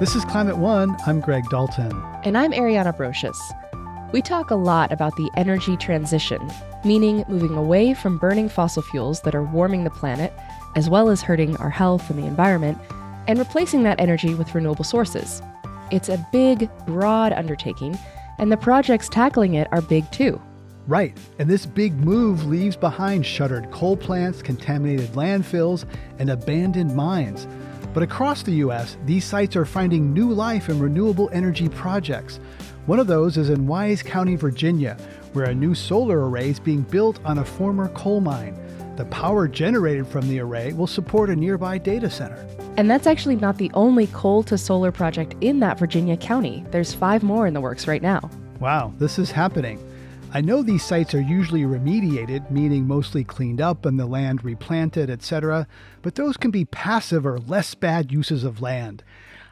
This is Climate One. I'm Greg Dalton. And I'm Ariana Brocious. We talk a lot about the energy transition, meaning moving away from burning fossil fuels that are warming the planet, as well as hurting our health and the environment, and replacing that energy with renewable sources. It's a big, broad undertaking, and the projects tackling it are big too. Right, and this big move leaves behind shuttered coal plants, contaminated landfills, and abandoned mines. But across the U.S., these sites are finding new life in renewable energy projects. One of those is in Wise County, Virginia, where a new solar array is being built on a former coal mine. The power generated from the array will support a nearby data center. And that's actually not the only coal-to-solar project in that Virginia county. There's 5 more in the works right now. Wow, this is happening. I know these sites are usually remediated, meaning mostly cleaned up and the land replanted, etc., but those can be passive or less bad uses of land.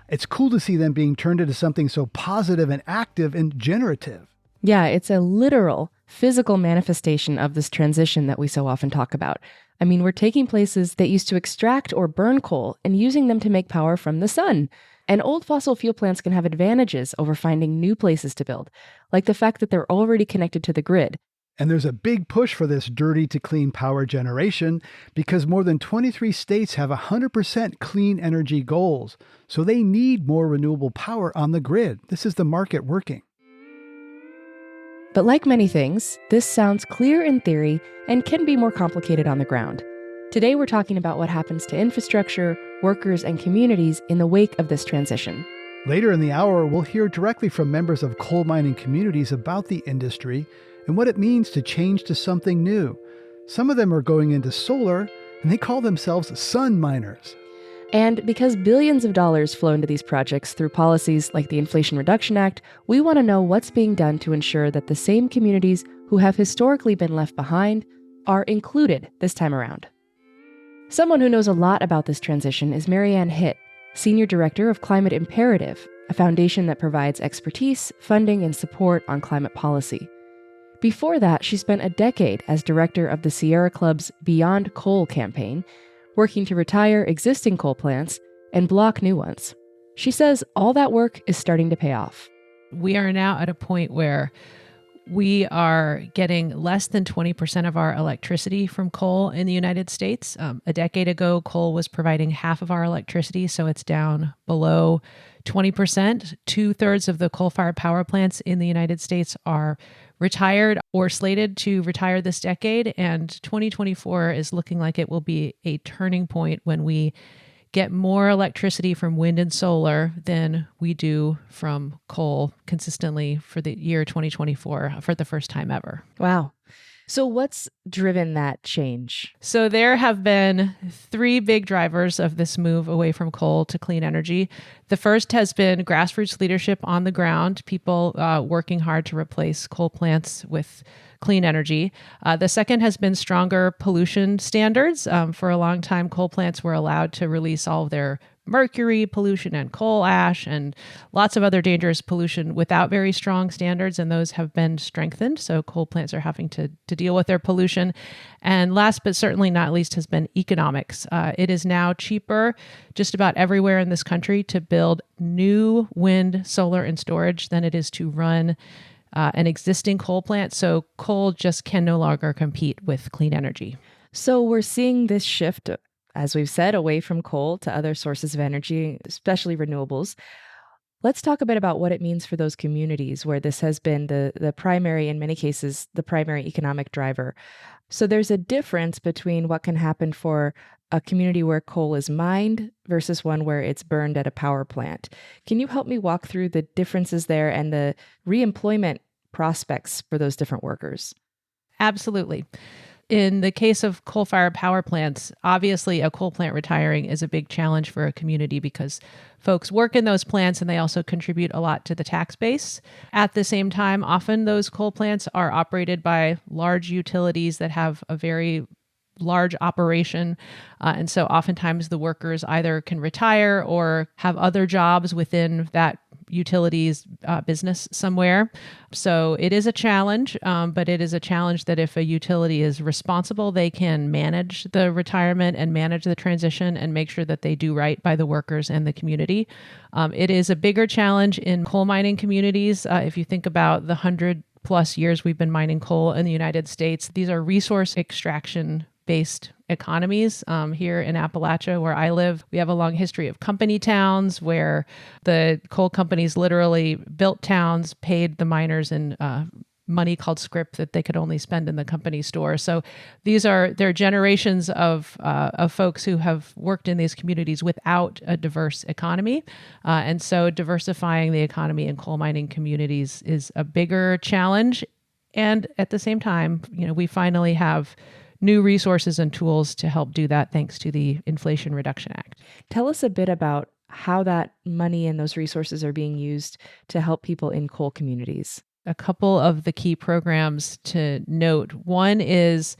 It's cool to see them being turned into something so positive and active and generative. Yeah, it's a literal, physical manifestation of this transition that we so often talk about. I mean, we're taking places that used to extract or burn coal and using them to make power from the sun. And old fossil fuel plants can have advantages over finding new places to build, like the fact that they're already connected to the grid. And there's a big push for this dirty to clean power generation because more than 23 states have 100% clean energy goals. So they need more renewable power on the grid. This is the market working. But like many things, this sounds clear in theory and can be more complicated on the ground. Today we're talking about what happens to infrastructure, workers, and communities in the wake of this transition. Later in the hour, we'll hear directly from members of coal mining communities about the industry and what it means to change to something new. Some of them are going into solar, and they call themselves sun miners. And because billions of dollars flow into these projects through policies like the Inflation Reduction Act, we want to know what's being done to ensure that the same communities who have historically been left behind are included this time around. Someone who knows a lot about this transition is Hitt, Senior Director of Climate Imperative, a foundation that provides expertise, funding, and support on climate policy. Before that, she spent a decade as director of the Sierra Club's Beyond Coal campaign, working to retire existing coal plants and block new ones. She says all that work is starting to pay off. We are now at a point where we are getting less than 20% of our electricity from coal in the United States. A decade ago, coal was providing half of our electricity, so it's down below 20%. 2/3 of the coal-fired power plants in the United States are retired or slated to retire this decade, and 2024 is looking like it will be a turning point when we get more electricity from wind and solar than we do from coal consistently for the year 2024 for the first time ever. Wow. So what's driven that change? So there have been 3 big drivers of this move away from coal to clean energy. The first has been grassroots leadership on the ground, people working hard to replace coal plants with clean energy. The second has been stronger pollution standards. For a long time, coal plants were allowed to release all of their mercury pollution and coal ash and lots of other dangerous pollution without very strong standards, and those have been strengthened. So coal plants are having to deal with their pollution. And last but certainly not least has been economics. It is now cheaper just about everywhere in this country to build new wind, solar, and storage than it is to run an existing coal plant. So coal just can no longer compete with clean energy. So we're seeing this shift, as we've said, away from coal to other sources of energy, especially renewables. Let's talk a bit about what it means for those communities where this has been the primary, in many cases, the primary economic driver. So there's a difference between what can happen for a community where coal is mined versus one where it's burned at a power plant. Can you help me walk through the differences there and the reemployment prospects for those different workers? Absolutely. In the case of coal-fired power plants, obviously a coal plant retiring is a big challenge for a community because folks work in those plants and they also contribute a lot to the tax base. At the same time, often those coal plants are operated by large utilities that have a very large operation. And so oftentimes the workers either can retire or have other jobs within that utilities business somewhere. So it is a challenge, but it is a challenge that if a utility is responsible, they can manage the retirement and manage the transition and make sure that they do right by the workers and the community. It is a bigger challenge in coal mining communities. If you think about the 100+ years we've been mining coal in the United States, these are resource extraction based economies. Here in Appalachia, where I live, we have a long history of company towns where the coal companies literally built towns, paid the miners in money called scrip that they could only spend in the company store. So there are generations of folks who have worked in these communities without a diverse economy. And so diversifying the economy in coal mining communities is a bigger challenge. And at the same time, we finally have new resources and tools to help do that thanks to the Inflation Reduction Act. Tell us a bit about how that money and those resources are being used to help people in coal communities. A couple of the key programs to note. One is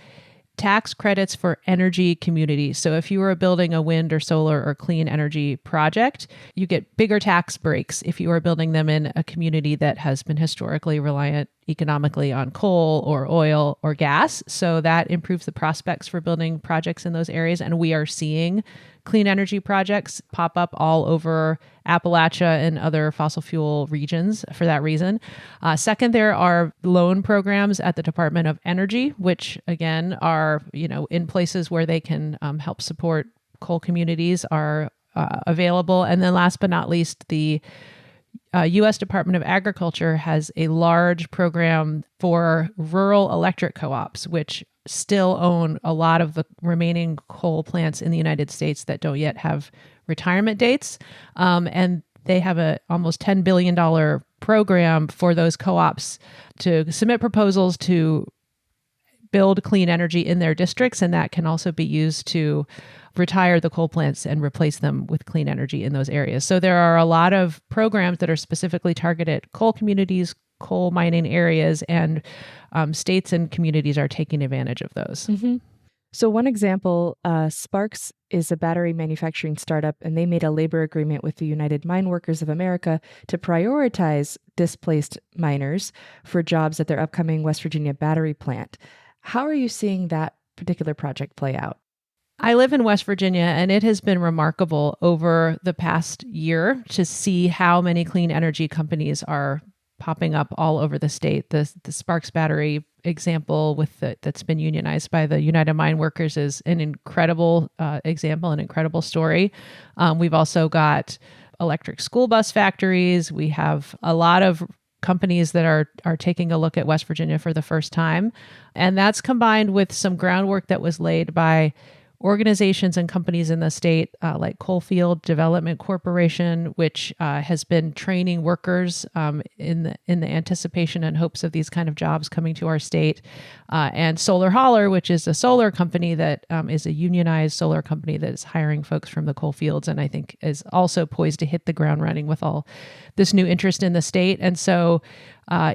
tax credits for energy communities. So if you are building a wind or solar or clean energy project, you get bigger tax breaks if you are building them in a community that has been historically reliant economically on coal or oil or gas. So that improves the prospects for building projects in those areas. And we are seeing clean energy projects pop up all over Appalachia and other fossil fuel regions for that reason. Second, there are loan programs at the Department of Energy, which again are, in places where they can help support coal communities are available. And then last but not least, the U.S. Department of Agriculture has a large program for rural electric co-ops, which still own a lot of the remaining coal plants in the United States that don't yet have retirement dates. And they have a almost $10 billion program for those co-ops to submit proposals to build clean energy in their districts. And that can also be used to retire the coal plants and replace them with clean energy in those areas. So there are a lot of programs that are specifically targeted at coal communities, coal mining areas, and states and communities are taking advantage of those. Mm-hmm. So one example, Sparks is a battery manufacturing startup, and they made a labor agreement with the United Mine Workers of America to prioritize displaced miners for jobs at their upcoming West Virginia battery plant. How are you seeing that particular project play out? I live in West Virginia, and it has been remarkable over the past year to see how many clean energy companies are popping up all over the state. The Sparks battery example that's been unionized by the United Mine Workers is an incredible example, an incredible story. We've also got electric school bus factories. We have a lot of companies that are taking a look at West Virginia for the first time. And that's combined with some groundwork that was laid by organizations and companies in the state, like Coalfield Development Corporation, which has been training workers in the anticipation and hopes of these kind of jobs coming to our state, and Holler, which is a solar company that is a unionized solar company that is hiring folks from the coal fields, and I think is also poised to hit the ground running with all this new interest in the state. And so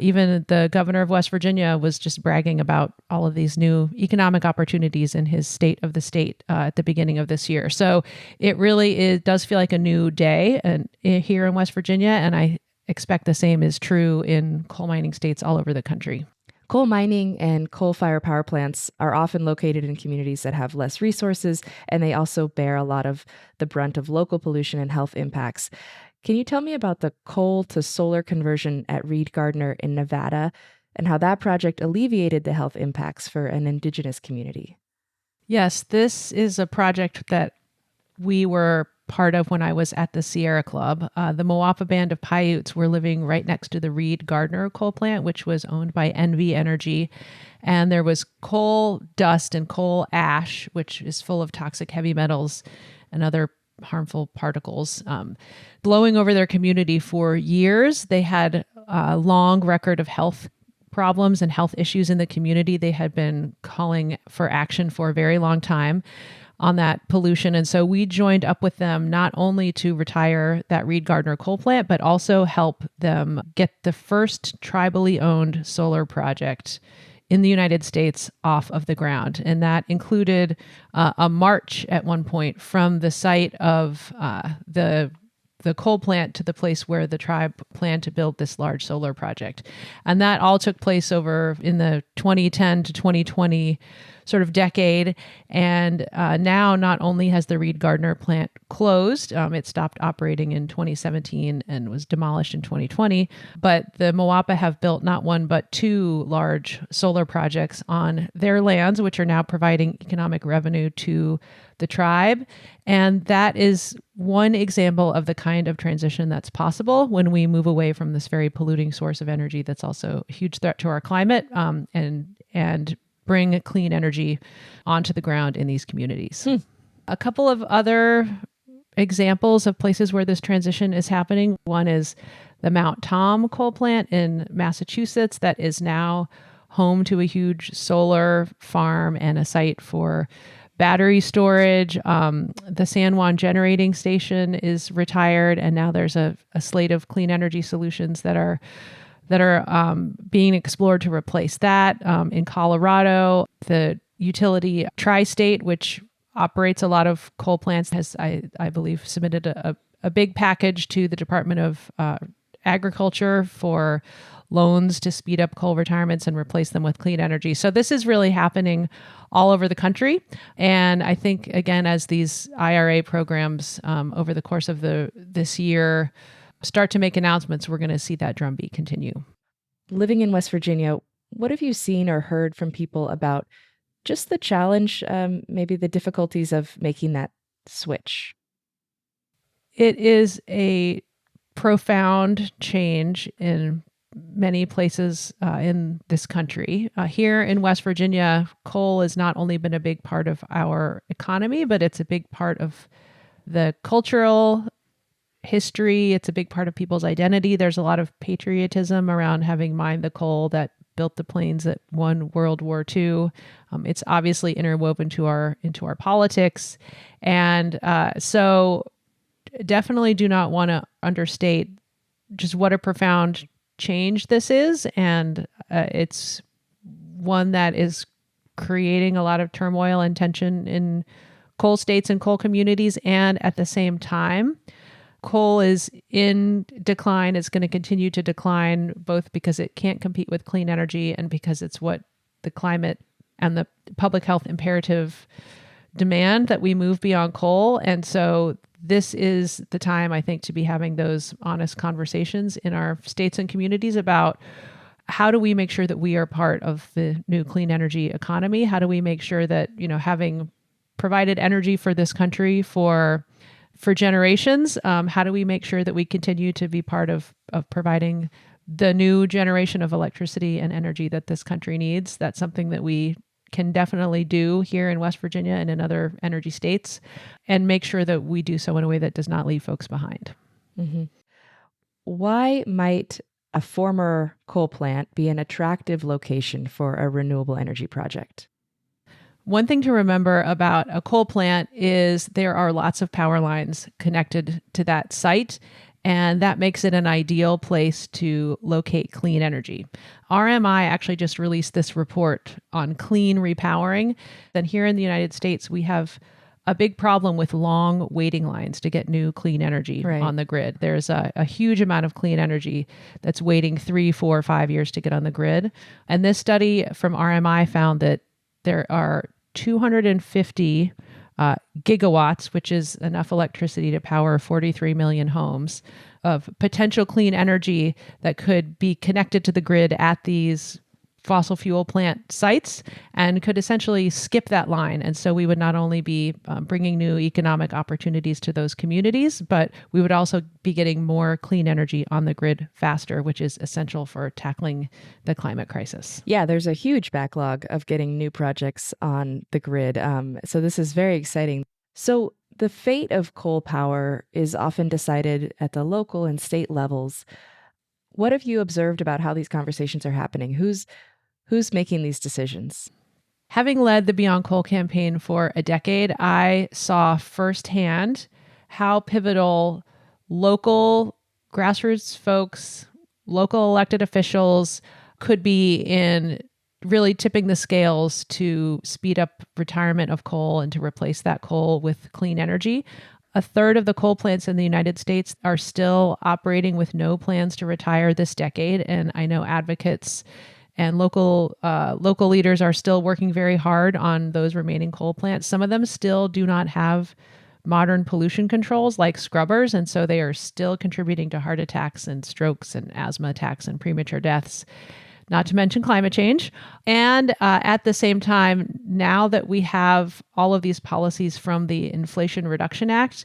even the governor of West Virginia was just bragging about all of these new economic opportunities in his state of the state at the beginning of this year. So it really does feel like a new day here in West Virginia, and I expect the same is true in coal mining states all over the country. Coal mining and coal-fired power plants are often located in communities that have less resources, and they also bear a lot of the brunt of local pollution and health impacts. Can you tell me about the coal to solar conversion at Reed Gardner in Nevada and how that project alleviated the health impacts for an indigenous community? Yes, this is a project that we were part of when I was at the Sierra Club. The Moapa Band of Paiutes were living right next to the Reed Gardner coal plant, which was owned by NV Energy. And there was coal dust and coal ash, which is full of toxic heavy metals and other harmful particles, blowing over their community for years. They had a long record of health problems and health issues in the community. They had been calling for action for a very long time on that pollution. And so we joined up with them not only to retire that Reed Gardner coal plant, but also help them get the first tribally owned solar project in the United States off of the ground. And that included a march at one point from the site of the the coal plant to the place where the tribe planned to build this large solar project. And that all took place over in the 2010 to 2020 sort of decade. And now not only has the Reed Gardner plant closed, it stopped operating in 2017 and was demolished in 2020, but the Mawapa have built not one, but two large solar projects on their lands, which are now providing economic revenue to the tribe. And that is one example of the kind of transition that's possible when we move away from this very polluting source of energy that's also a huge threat to our climate, and bring clean energy onto the ground in these communities. A couple of other examples of places where this transition is happening. One is the Mount Tom coal plant in Massachusetts that is now home to a huge solar farm and a site for battery storage. The San Juan generating station is retired, and now there's a slate of clean energy solutions that are being explored to replace that. In Colorado, the utility Tri-State, which operates a lot of coal plants, has, I believe, submitted a big package to the Department of Agriculture for loans to speed up coal retirements and replace them with clean energy. So this is really happening all over the country. And I think, again, as these IRA programs over the course of this year start to make announcements, we're going to see that drumbeat continue. Living in West Virginia, what have you seen or heard from people about just the challenge, maybe the difficulties of making that switch? It is a profound change in many places in this country. Here in West Virginia, coal has not only been a big part of our economy, but it's a big part of the cultural history. It's a big part of people's identity. There's a lot of patriotism around having mined the coal that built the planes that won World War II. It's obviously interwoven into our politics. And so definitely do not want to understate just what a profound change this is. And it's one that is creating a lot of turmoil and tension in coal states and coal communities. And at the same time, coal is in decline. It's going to continue to decline, both because it can't compete with clean energy and because it's what the climate and the public health imperative demand, that we move beyond coal. And so this is the time, I think, to be having those honest conversations in our states and communities about how do we make sure that we are part of the new clean energy economy? How do we make sure that, having provided energy for this country for generations, how do we make sure that we continue to be part of providing the new generation of electricity and energy that this country needs? That's something that we can definitely do here in West Virginia and in other energy states, and make sure that we do so in a way that does not leave folks behind. Mm-hmm. Why might a former coal plant be an attractive location for a renewable energy project? One thing to remember about a coal plant is there are lots of power lines connected to that site, and that makes it an ideal place to locate clean energy. RMI actually just released this report on clean repowering. Then here in the United States, we have a big problem with long waiting lines to get new clean energy on the grid. There's a huge amount of clean energy that's waiting 3, 4, 5 years to get on the grid. And this study from RMI found that there are 250 gigawatts, which is enough electricity to power 43 million homes, of potential clean energy that could be connected to the grid at these fossil fuel plant sites and could essentially skip that line. And so we would not only be bringing new economic opportunities to those communities, but we would also be getting more clean energy on the grid faster, which is essential for tackling the climate crisis. Yeah, there's a huge backlog of getting new projects on the grid. So this is very exciting. So the fate of coal power is often decided at the local and state levels. What have you observed about how these conversations are happening? Who's making these decisions? Having led the Beyond Coal campaign for a decade, I saw firsthand how pivotal local grassroots folks, local elected officials could be in really tipping the scales to speed up retirement of coal and to replace that coal with clean energy. A third of the coal plants in the United States are still operating with no plans to retire this decade. And I know advocates and local leaders are still working very hard on those remaining coal plants. Some of them still do not have modern pollution controls like scrubbers, and so they are still contributing to heart attacks and strokes and asthma attacks and premature deaths, not to mention climate change. And at the same time, now that we have all of these policies from the Inflation Reduction Act,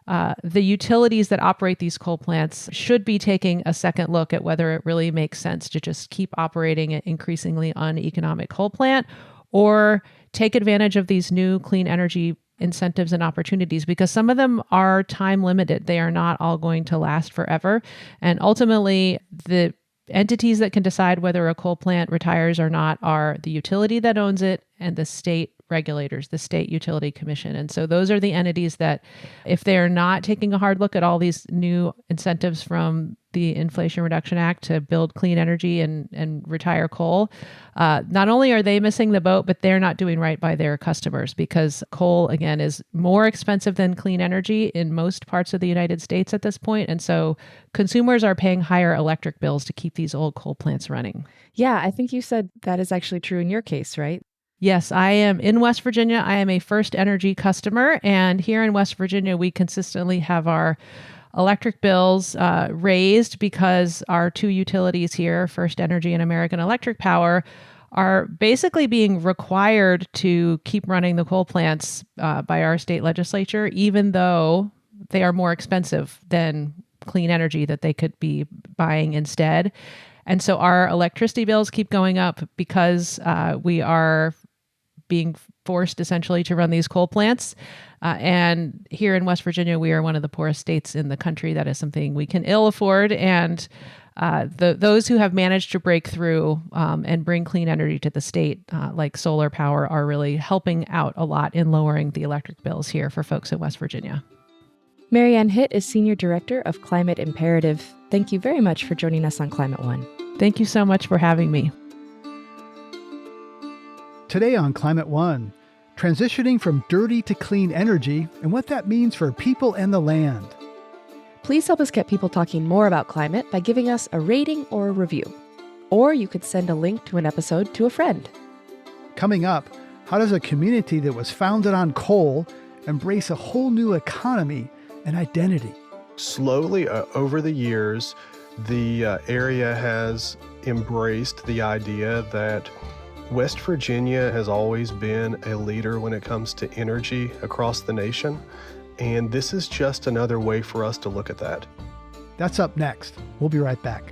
the utilities that operate these coal plants should be taking a second look at whether it really makes sense to just keep operating an increasingly uneconomic coal plant or take advantage of these new clean energy incentives and opportunities, because some of them are time limited. They are not all going to last forever. And ultimately, the entities that can decide whether a coal plant retires or not are the utility that owns it and the state regulators, the State Utility Commission. And so those are the entities that, if they are not taking a hard look at all these new incentives from the Inflation Reduction Act to build clean energy and retire coal, not only are they missing the boat, but they're not doing right by their customers, because coal, again, is more expensive than clean energy in most parts of the United States at this point. And so consumers are paying higher electric bills to keep these old coal plants running. Yeah, I think you said that is actually true in your case, right? Yes, I am in West Virginia. I am a First Energy customer. And here in West Virginia, we consistently have our electric bills raised because our two utilities here, First Energy and American Electric Power, are basically being required to keep running the coal plants by our state legislature, even though they are more expensive than clean energy that they could be buying instead. And so our electricity bills keep going up because we are being forced essentially to run these coal plants. And here in West Virginia, we are one of the poorest states in the country. That is something we can ill afford. And those who have managed to break through and bring clean energy to the state, like solar power, are really helping out a lot in lowering the electric bills here for folks in West Virginia. Marianne Hitt is Senior Director of Climate Imperative. Thank you very much for joining us on Climate One. Thank you so much for having me. Today on Climate One, transitioning from dirty to clean energy and what that means for people and the land. Please help us get people talking more about climate by giving us a rating or a review. Or you could send a link to an episode to a friend. Coming up, how does a community that was founded on coal embrace a whole new economy and identity? Slowly, over the years, the area has embraced the idea that West Virginia has always been a leader when it comes to energy across the nation, and this is just another way for us to look at that. That's up next. We'll be right back.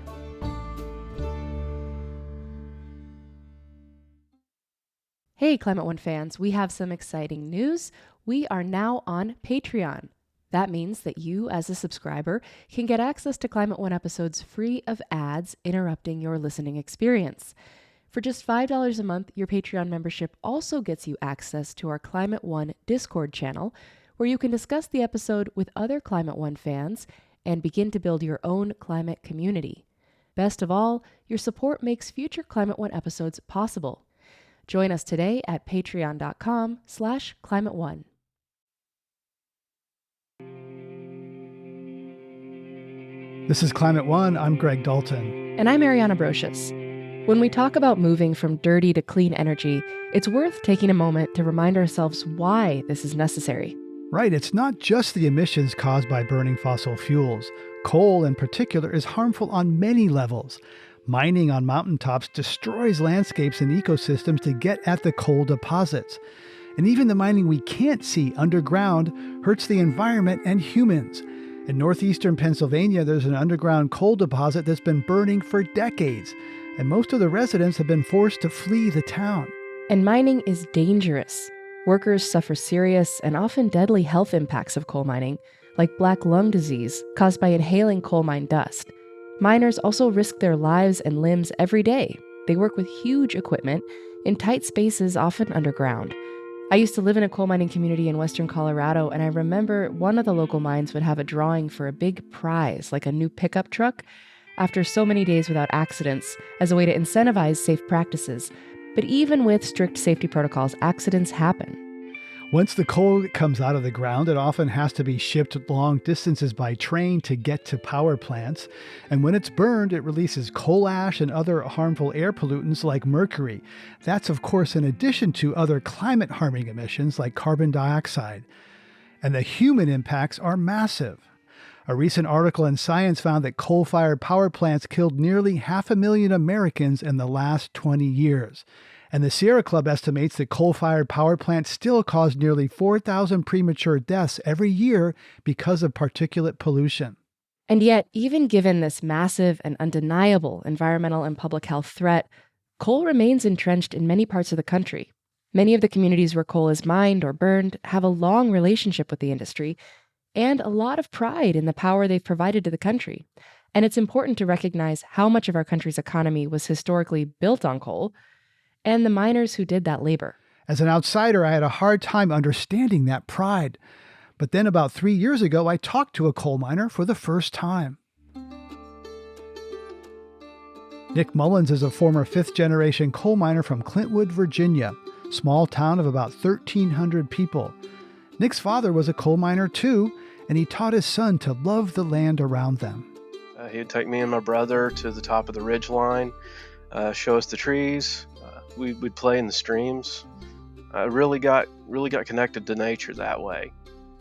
Hey, Climate One fans, we have some exciting news. We are now on Patreon. That means that you, as a subscriber, can get access to Climate One episodes free of ads interrupting your listening experience. For just $5 a month, your Patreon membership also gets you access to our Climate One Discord channel, where you can discuss the episode with other Climate One fans and begin to build your own climate community. Best of all, your support makes future Climate One episodes possible. Join us today at patreon.com/climateone. This is Climate One. I'm Greg Dalton. And I'm Ariana Brocious. When we talk about moving from dirty to clean energy, it's worth taking a moment to remind ourselves why this is necessary. Right, it's not just the emissions caused by burning fossil fuels. Coal, in particular, is harmful on many levels. Mining on mountaintops destroys landscapes and ecosystems to get at the coal deposits. And even the mining we can't see underground hurts the environment and humans. In northeastern Pennsylvania, there's an underground coal deposit that's been burning for decades, and most of the residents have been forced to flee the town. And mining is dangerous. Workers suffer serious and often deadly health impacts of coal mining, like black lung disease caused by inhaling coal mine dust. Miners also risk their lives and limbs every day. They work with huge equipment in tight spaces, often underground. I used to live in a coal mining community in western Colorado, and I remember one of the local mines would have a drawing for a big prize, like a new pickup truck, after so many days without accidents, as a way to incentivize safe practices. But even with strict safety protocols, accidents happen. Once the coal comes out of the ground, it often has to be shipped long distances by train to get to power plants. And when it's burned, it releases coal ash and other harmful air pollutants like mercury. That's, of course, in addition to other climate harming emissions like carbon dioxide. And the human impacts are massive. A recent article in Science found that coal fired power plants killed nearly 500,000 Americans in the last 20 years. And the Sierra Club estimates that coal fired power plants still cause nearly 4,000 premature deaths every year because of particulate pollution. And yet, even given this massive and undeniable environmental and public health threat, coal remains entrenched in many parts of the country. Many of the communities where coal is mined or burned have a long relationship with the industry and a lot of pride in the power they've provided to the country. And it's important to recognize how much of our country's economy was historically built on coal and the miners who did that labor. As an outsider, I had a hard time understanding that pride. But then about 3 years ago, I talked to a coal miner for the first time. Nick Mullins is a former fifth-generation coal miner from Clintwood, Virginia, a small town of about 1,300 people. Nick's father was a coal miner too, and he taught his son to love the land around them. He'd take me and my brother to the top of the ridge line, show us the trees. We'd play in the streams. I really got connected to nature that way.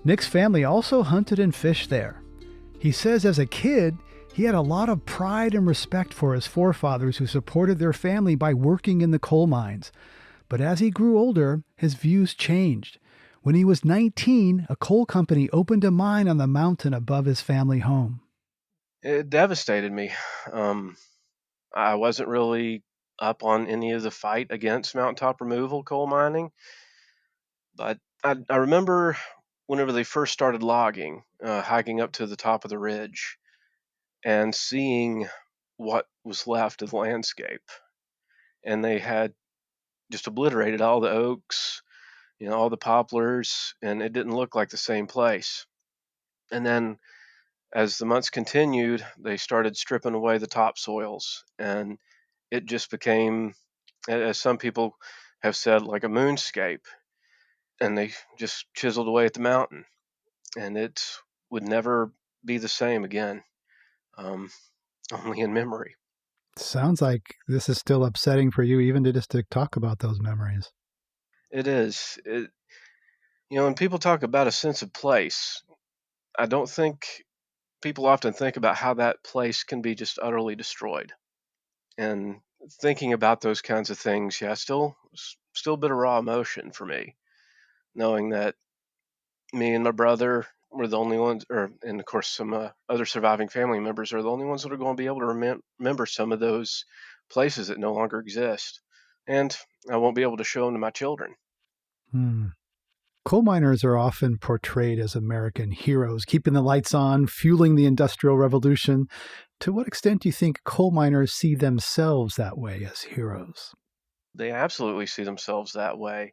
Nick's family also hunted and fished there. He says as a kid, he had a lot of pride and respect for his forefathers who supported their family by working in the coal mines. But as he grew older, his views changed. When he was 19, a coal company opened a mine on the mountain above his family home. It devastated me. I wasn't really up on any of the fight against mountaintop removal coal mining, but I remember whenever they first started logging, hiking up to the top of the ridge and seeing what was left of the landscape. And they had just obliterated all the oaks, all the poplars, and it didn't look like the same place. And then as the months continued, they started stripping away the topsoils, and it just became, as some people have said, like a moonscape. And they just chiseled away at the mountain, and it would never be the same again, only in memory. Sounds like this is still upsetting for you, even just to talk about those memories. It is. When people talk about a sense of place, I don't think people often think about how that place can be just utterly destroyed. And thinking about those kinds of things, yeah, still a bit of raw emotion for me, knowing that me and my brother were the only ones, and of course some other surviving family members are the only ones that are going to be able to remember some of those places that no longer exist. And I won't be able to show them to my children. Coal miners are often portrayed as American heroes, keeping the lights on, fueling the Industrial Revolution. To what extent do you think coal miners see themselves that way as heroes? They absolutely see themselves that way.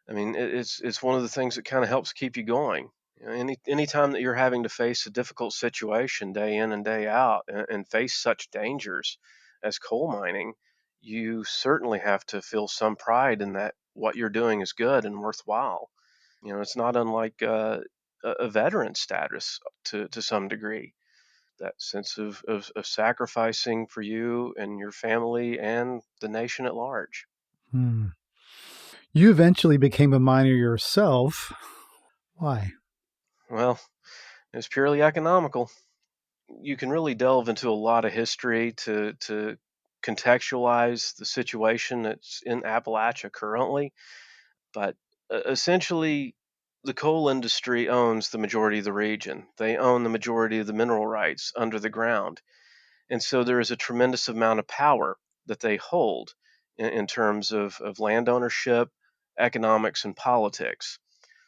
I mean, it's one of the things that kind of helps keep you going. Any time that you're having to face a difficult situation day in and day out, and face such dangers as coal mining, you certainly have to feel some pride in that what you're doing is good and worthwhile. It's not unlike a veteran status to some degree. That sense of sacrificing for you and your family and the nation at large. You eventually became a miner yourself. Why? Well, it's purely economical. You can really delve into a lot of history to contextualize the situation that's in Appalachia currently, but essentially the coal industry owns the majority of the region. They own the majority of the mineral rights under the ground. And so there is a tremendous amount of power that they hold in terms of land ownership, economics, and politics.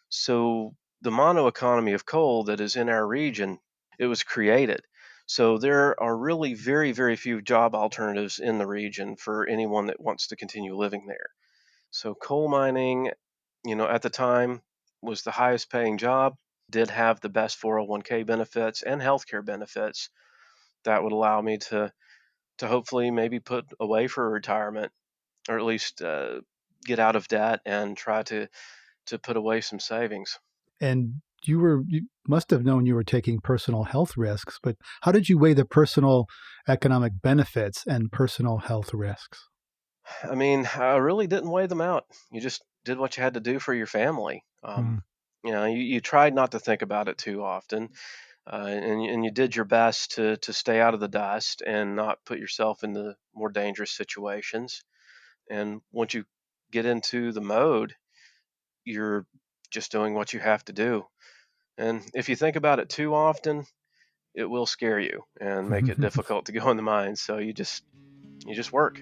So the mono economy of coal that is in our region, it was created. So there are really very, very few job alternatives in the region for anyone that wants to continue living there. So coal mining, at the time was the highest paying job, did have the best 401k benefits and healthcare benefits that would allow me to hopefully maybe put away for retirement, or at least get out of debt and try to to put away some savings. And you must have known you were taking personal health risks, but how did you weigh the personal economic benefits and personal health risks? I mean, I really didn't weigh them out. You just did what you had to do for your family. Hmm. You tried not to think about it too often, and you did your best to stay out of the dust and not put yourself into more dangerous situations. And once you get into the mode, you're just doing what you have to do. And if you think about it too often, it will scare you and make it difficult to go in the mines. So you just work.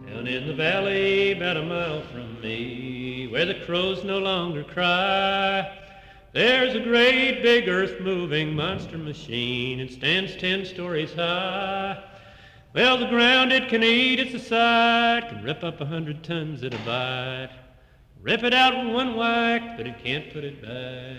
Down in the valley, about a mile from me, where the crows no longer cry, there's a great big earth-moving monster machine. It stands 10 stories high. Well, the ground it can eat, it's a sight, can rip up 100 tons at a bite. Rip it out with one whack, but it can't put it back.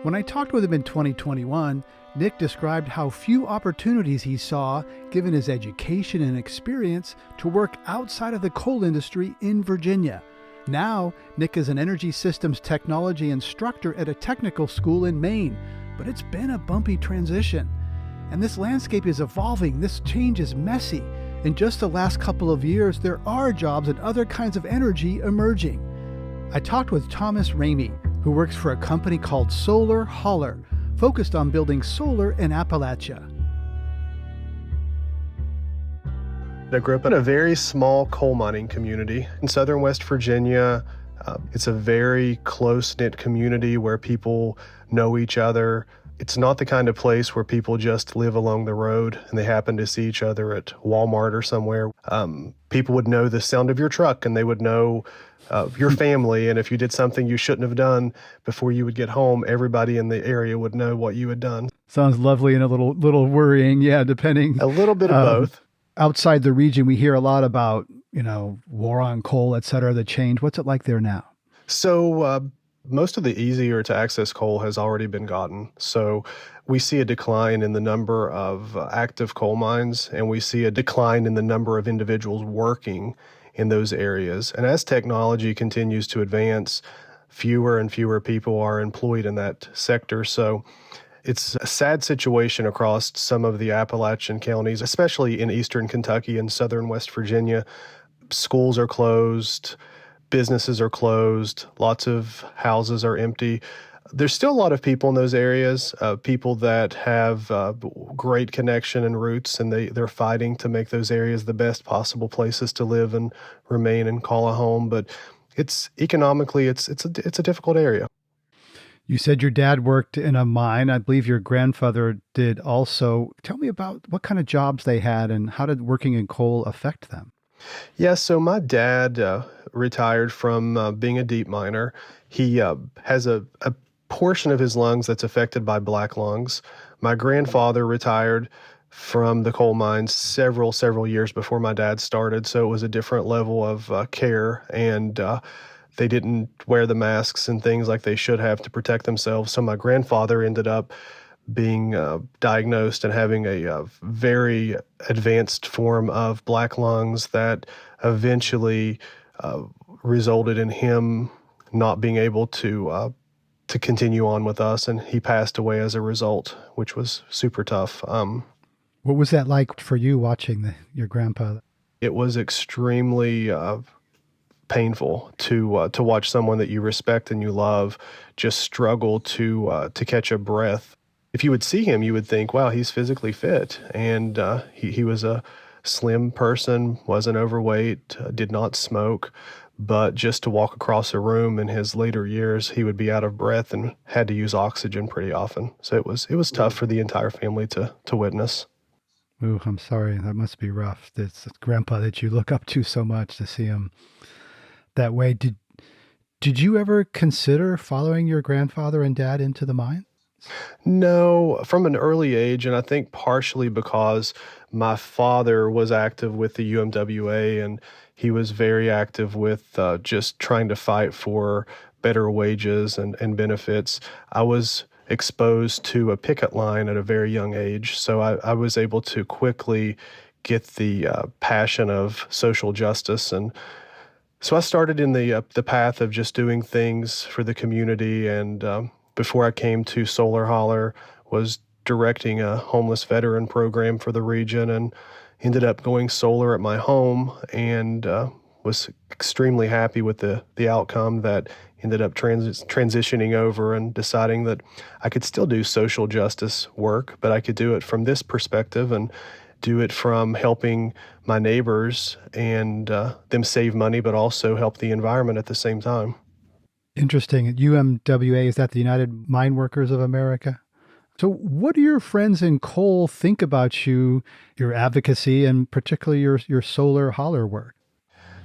When I talked with him in 2021, Nick described how few opportunities he saw, given his education and experience, to work outside of the coal industry in Virginia. Now, Nick is an energy systems technology instructor at a technical school in Maine, but it's been a bumpy transition. And this landscape is evolving, this change is messy. In just the last couple of years, there are jobs and other kinds of energy emerging. I talked with Thomas Ramey, who works for a company called Holler, focused on building solar in Appalachia. I grew up in a very small coal mining community in southern West Virginia. It's a very close-knit community where people know each other. It's not the kind of place where people just live along the road and they happen to see each other at Walmart or somewhere. People would know the sound of your truck and they would know your family. And if you did something you shouldn't have done before you would get home, everybody in the area would know what you had done. Sounds lovely and a little worrying, yeah, depending. A little bit of both. Outside the region, we hear a lot about, war on coal, et cetera, the change. What's it like there now? So most of the easier to access coal has already been gotten. So we see a decline in the number of active coal mines, and we see a decline in the number of individuals working in those areas. And as technology continues to advance, fewer and fewer people are employed in that sector. So it's a sad situation across some of the Appalachian counties, especially in eastern Kentucky and southern West Virginia. Schools are closed, businesses are closed, lots of houses are empty. There's still a lot of people in those areas, people that have great connection and roots, and they're fighting to make those areas the best possible places to live and remain and call a home. But it's economically, it's a difficult area. You said your dad worked in a mine. I believe your grandfather did also. Tell me about what kind of jobs they had and how did working in coal affect them? Yeah, so my dad retired from being a deep miner. He has a portion of his lungs that's affected by black lungs. My grandfather retired from the coal mines several years before my dad started, so it was a different level of care, and they didn't wear the masks and things like they should have to protect themselves. So my grandfather ended up being diagnosed and having a very advanced form of black lungs that eventually resulted in him not being able to continue on with us, and he passed away as a result, which was super tough. What was that like for you watching your grandpa? It was extremely painful to watch someone that you respect and you love just struggle to catch a breath. If you would see him, you would think, wow, he's physically fit. And he was a slim person, wasn't overweight, did not smoke. But just to walk across a room in his later years, he would be out of breath and had to use oxygen pretty often. So it was tough for the entire family to witness. Ooh, I'm sorry. That must be rough. It's grandpa that you look up to so much to see him that way. Did you ever consider following your grandfather and dad into the mine? No, from an early age, and I think partially because my father was active with the UMWA and he was very active with just trying to fight for better wages and benefits. I was exposed to a picket line at a very young age, so I was able to quickly get the passion of social justice. And so I started in the path of just doing things for the community. And before I came to Solar Holler, was directing a homeless veteran program for the region, and ended up going solar at my home, and was extremely happy with the outcome. That ended up transitioning over and deciding that I could still do social justice work, but I could do it from this perspective and do it from helping my neighbors and them save money, but also help the environment at the same time. Interesting. UMWA, is that the United Mine Workers of America? So what do your friends in coal think about your advocacy, and particularly your solar Holler work?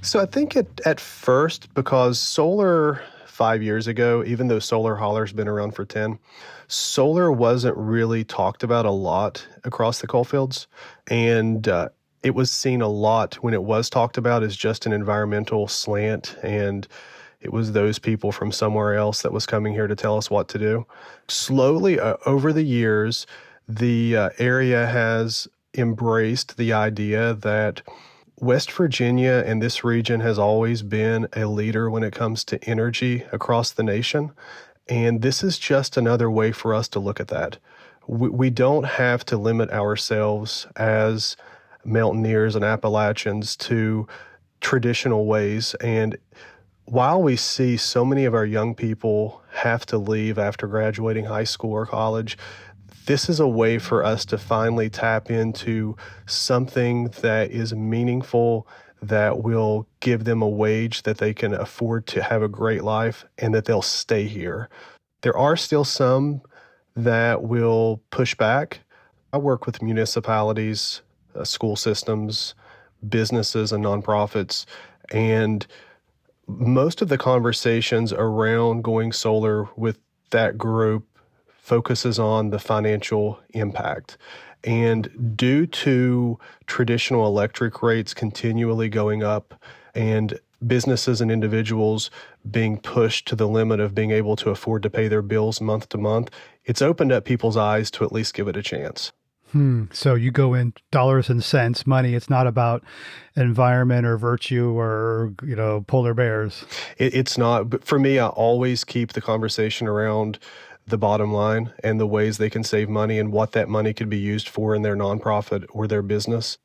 So I think at first, because solar 5 years ago, even though Solar Holler's been around for 10, solar wasn't really talked about a lot across the coal fields. And it was seen a lot when it was talked about as just an environmental slant, and it was those people from somewhere else that was coming here to tell us what to do. Slowly, over the years, the area has embraced the idea that West Virginia and this region has always been a leader when it comes to energy across the nation. And this is just another way for us to look at that. We don't have to limit ourselves as mountaineers and Appalachians to traditional ways. And while we see so many of our young people have to leave after graduating high school or college, this is a way for us to finally tap into something that is meaningful, that will give them a wage that they can afford to have a great life, and that they'll stay here. There are still some that will push back. I work with municipalities, school systems, businesses, and nonprofits, and most of the conversations around going solar with that group focuses on the financial impact. And due to traditional electric rates continually going up and businesses and individuals being pushed to the limit of being able to afford to pay their bills month to month, it's opened up people's eyes to at least give it a chance. So you go in dollars and cents, money. It's not about environment or virtue or, polar bears. It's not. But for me, I always keep the conversation around the bottom line and the ways they can save money and what that money could be used for in their nonprofit or their business.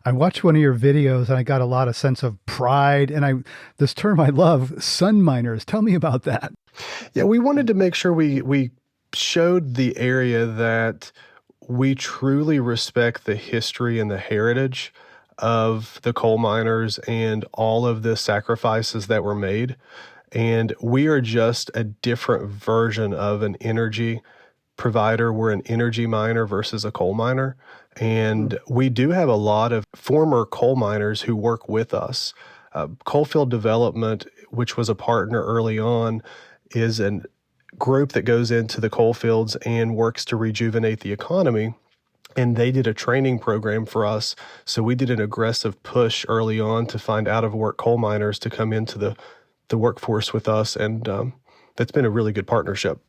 I watched one of your videos and I got a lot of sense of pride. And this term I love, sun miners. Tell me about that. Yeah, we wanted to make sure we showed the area that we truly respect the history and the heritage of the coal miners and all of the sacrifices that were made. And we are just a different version of an energy provider. We're an energy miner versus a coal miner. And we do have a lot of former coal miners who work with us. Coalfield Development, which was a partner early on, is a group that goes into the coal fields and works to rejuvenate the economy. And they did a training program for us. So we did an aggressive push early on to find out-of-work coal miners to come into the workforce with us. And that's been a really good partnership.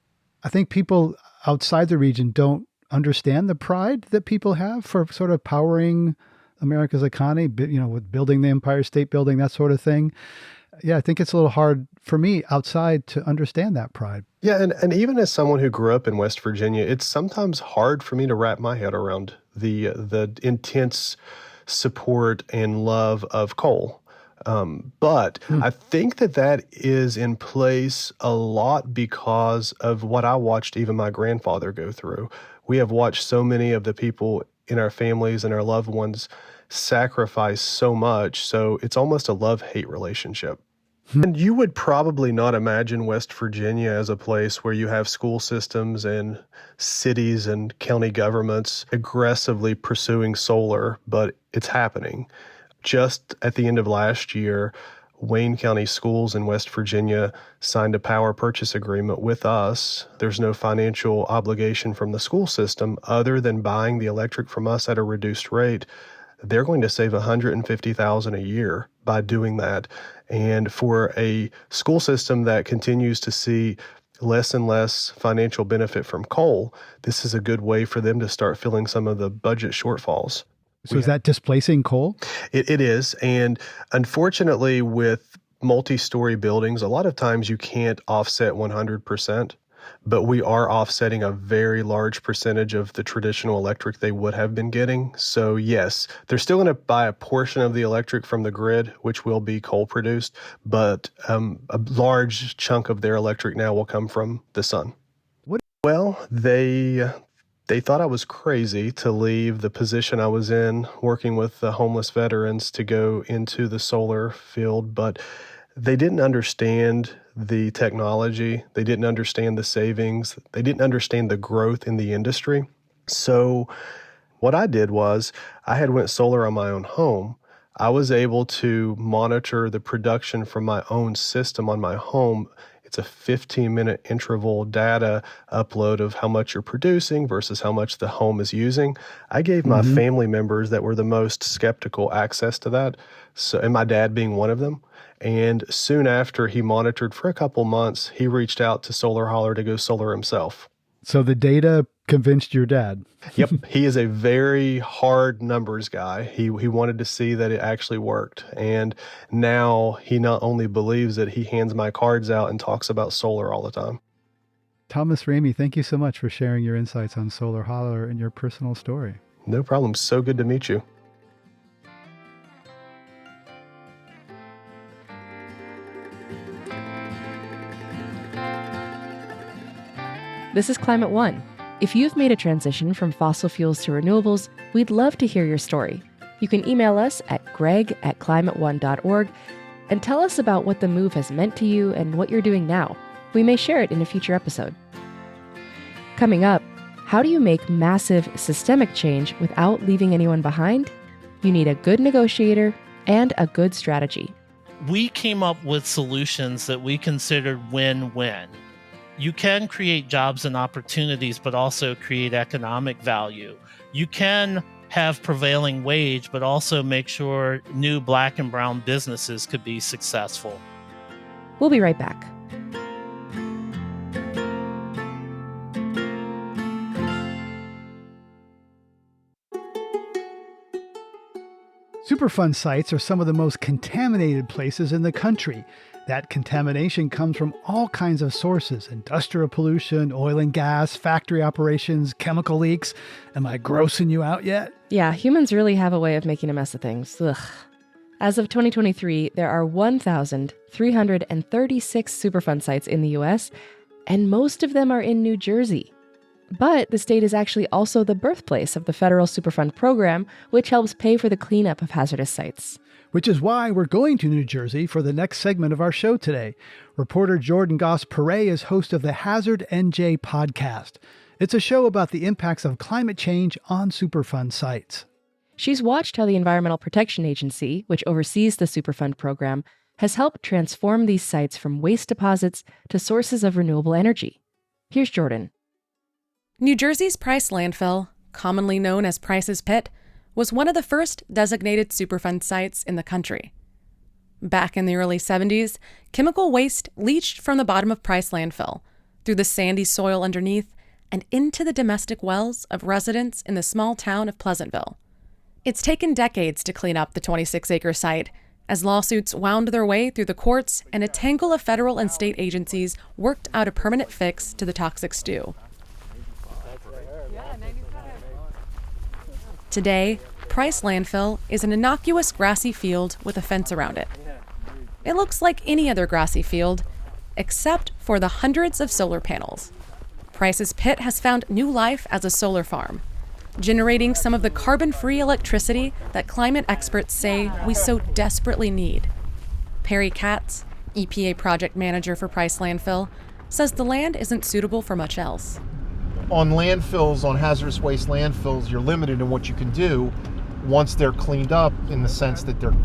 I think people outside the region don't understand the pride that people have for sort of powering America's economy, with building the Empire State Building, that sort of thing. Yeah, I think it's a little hard for me outside to understand that pride. Yeah, and even as someone who grew up in West Virginia, it's sometimes hard for me to wrap my head around the intense support and love of coal. But I think that is in place a lot because of what I watched even my grandfather go through. We have watched so many of the people in our families and our loved ones sacrifice so much. So it's almost a love-hate relationship. And you would probably not imagine West Virginia as a place where you have school systems and cities and county governments aggressively pursuing solar, but it's happening. Just at the end of last year, Wayne County Schools in West Virginia signed a power purchase agreement with us. There's no financial obligation from the school system other than buying the electric from us at a reduced rate. They're going to save $150,000 a year by doing that. And for a school system that continues to see less and less financial benefit from coal, this is a good way for them to start filling some of the budget shortfalls. So is that displacing coal? It is. And unfortunately, with multi-story buildings, a lot of times you can't offset 100%, but we are offsetting a very large percentage of the traditional electric they would have been getting. So yes, they're still going to buy a portion of the electric from the grid, which will be coal produced, but a large chunk of their electric now will come from the sun. Well, they thought I was crazy to leave the position I was in working with the homeless veterans to go into the solar field, but they didn't understand the technology. They didn't understand the savings. They didn't understand the growth in the industry. So what I did was I had went solar on my own home. I was able to monitor the production from my own system on my home. It's a 15-minute interval data upload of how much you're producing versus how much the home is using. I gave my family members that were the most skeptical access to that, so, and my dad being one of them. And soon after he monitored for a couple months, he reached out to Holler to go solar himself. So the data convinced your dad? Yep. He is a very hard numbers guy. He wanted to see that it actually worked. And now he not only believes it, he hands my cards out and talks about solar all the time. Thomas Ramey, thank you so much for sharing your insights on Solar Holler and your personal story. No problem. So good to meet you. This is Climate One. If you've made a transition from fossil fuels to renewables, we'd love to hear your story. You can email us at greg@climateone.org and tell us about what the move has meant to you and what you're doing now. We may share it in a future episode. Coming up, how do you make massive systemic change without leaving anyone behind? You need a good negotiator and a good strategy. We came up with solutions that we considered win-win. You can create jobs and opportunities, but also create economic value. You can have prevailing wage, but also make sure new Black and brown businesses could be successful. We'll be right back. Superfund sites are some of the most contaminated places in the country. That contamination comes from all kinds of sources: industrial pollution, oil and gas, factory operations, chemical leaks. Am I grossing you out yet? Yeah, humans really have a way of making a mess of things. Ugh. As of 2023, there are 1,336 Superfund sites in the U.S., and most of them are in New Jersey. But the state is actually also the birthplace of the federal Superfund program, which helps pay for the cleanup of hazardous sites. Which is why we're going to New Jersey for the next segment of our show today. Reporter Jordan Goss-Perret is host of the Hazard NJ podcast. It's a show about the impacts of climate change on Superfund sites. She's watched how the Environmental Protection Agency, which oversees the Superfund program, has helped transform these sites from waste deposits to sources of renewable energy. Here's Jordan. New Jersey's Price landfill, commonly known as Price's Pit, was one of the first designated Superfund sites in the country. Back in the early 70s, chemical waste leached from the bottom of Price landfill, through the sandy soil underneath, and into the domestic wells of residents in the small town of Pleasantville. It's taken decades to clean up the 26-acre site, as lawsuits wound their way through the courts and a tangle of federal and state agencies worked out a permanent fix to the toxic stew. Today, Price Landfill is an innocuous grassy field with a fence around it. It looks like any other grassy field, except for the hundreds of solar panels. Price's Pit has found new life as a solar farm, generating some of the carbon-free electricity that climate experts say we so desperately need. Perry Katz, EPA project manager for Price Landfill, says the land isn't suitable for much else. On landfills, on hazardous waste landfills, you're limited in what you can do once they're cleaned up, in the sense that they're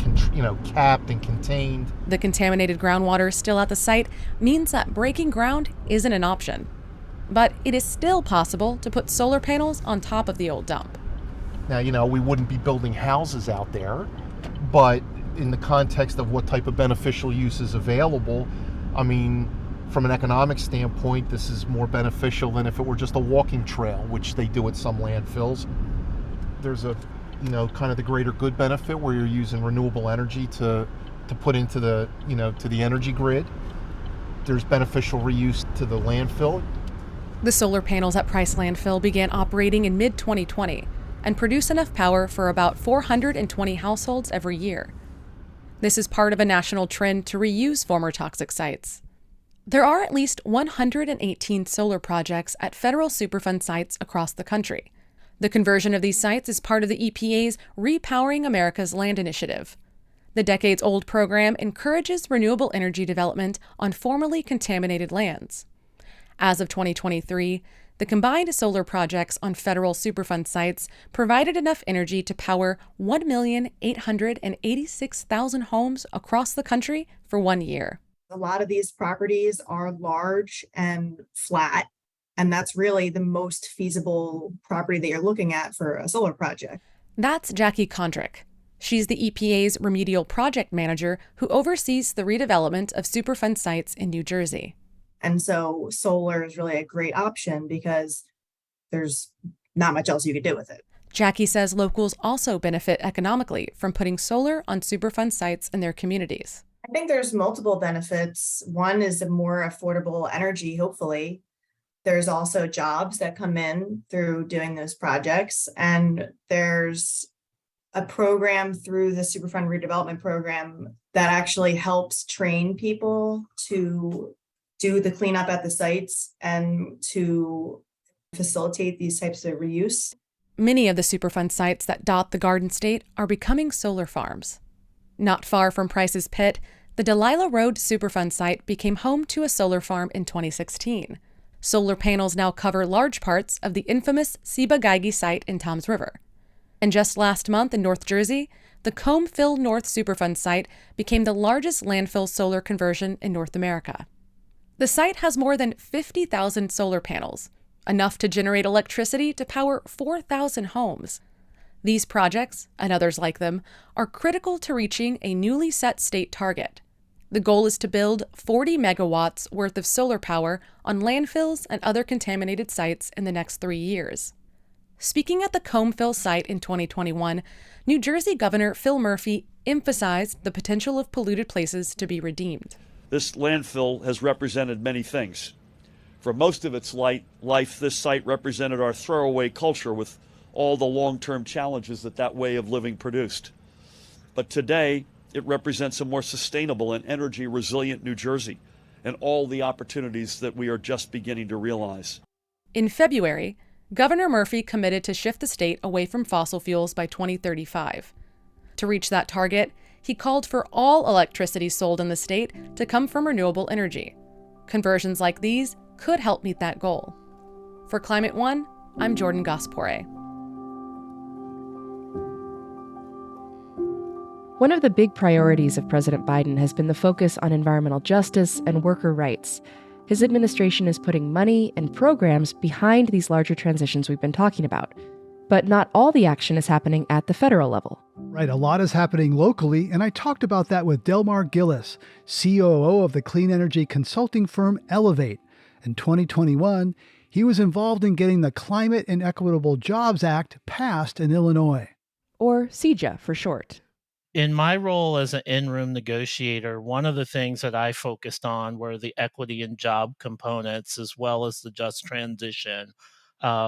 capped and contained. The contaminated groundwater still at the site means that breaking ground isn't an option. But it is still possible to put solar panels on top of the old dump. Now, we wouldn't be building houses out there, but in the context of what type of beneficial use is available, from an economic standpoint, this is more beneficial than if it were just a walking trail, which they do at some landfills. There's a kind of the greater good benefit where you're using renewable energy to put into the, to the energy grid. There's beneficial reuse to the landfill. The solar panels at Price Landfill began operating in mid-2020 and produce enough power for about 420 households every year. This is part of a national trend to reuse former toxic sites. There are at least 118 solar projects at federal Superfund sites across the country. The conversion of these sites is part of the EPA's Repowering America's Land initiative. The decades-old program encourages renewable energy development on formerly contaminated lands. As of 2023, the combined solar projects on federal Superfund sites provided enough energy to power 1,886,000 homes across the country for 1 year. A lot of these properties are large and flat, and that's really the most feasible property that you're looking at for a solar project. That's Jackie Kondrick. She's the EPA's remedial project manager who oversees the redevelopment of Superfund sites in New Jersey. And so solar is really a great option because there's not much else you could do with it. Jackie says locals also benefit economically from putting solar on Superfund sites in their communities. I think there's multiple benefits. One is a more affordable energy, hopefully. There's also jobs that come in through doing those projects. And there's a program through the Superfund redevelopment program that actually helps train people to do the cleanup at the sites and to facilitate these types of reuse. Many of the Superfund sites that dot the Garden State are becoming solar farms. Not far from Price's Pit, the Delilah Road Superfund site became home to a solar farm in 2016. Solar panels now cover large parts of the infamous Ciba-Geigy site in Toms River. And just last month in North Jersey, the Comeville North Superfund site became the largest landfill solar conversion in North America. The site has more than 50,000 solar panels, enough to generate electricity to power 4,000 homes. These projects, and others like them, are critical to reaching a newly set state target. The goal is to build 40 megawatts worth of solar power on landfills and other contaminated sites in the next 3 years. Speaking at the Comeville site in 2021, New Jersey Governor Phil Murphy emphasized the potential of polluted places to be redeemed. This landfill has represented many things. For most of its life, this site represented our throwaway culture with all the long-term challenges that way of living produced. But today, it represents a more sustainable and energy-resilient New Jersey and all the opportunities that we are just beginning to realize. In February, Governor Murphy committed to shift the state away from fossil fuels by 2035. To reach that target, he called for all electricity sold in the state to come from renewable energy. Conversions like these could help meet that goal. For Climate One, I'm Jordan Gaspore. One of the big priorities of President Biden has been the focus on environmental justice and worker rights. His administration is putting money and programs behind these larger transitions we've been talking about. But not all the action is happening at the federal level. Right, a lot is happening locally, and I talked about that with Delmar Gillis, COO of the clean energy consulting firm Elevate. In 2021, he was involved in getting the Climate and Equitable Jobs Act passed in Illinois. Or CEJA for short. In my role as an in-room negotiator, one of the things that I focused on were the equity and job components, as well as the just transition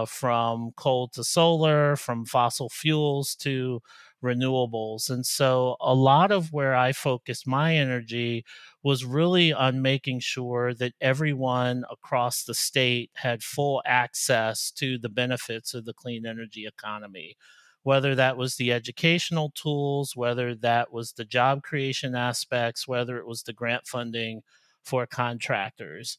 from coal to solar, from fossil fuels to renewables. And so a lot of where I focused my energy was really on making sure that everyone across the state had full access to the benefits of the clean energy economy. Whether that was the educational tools, whether that was the job creation aspects, whether it was the grant funding for contractors.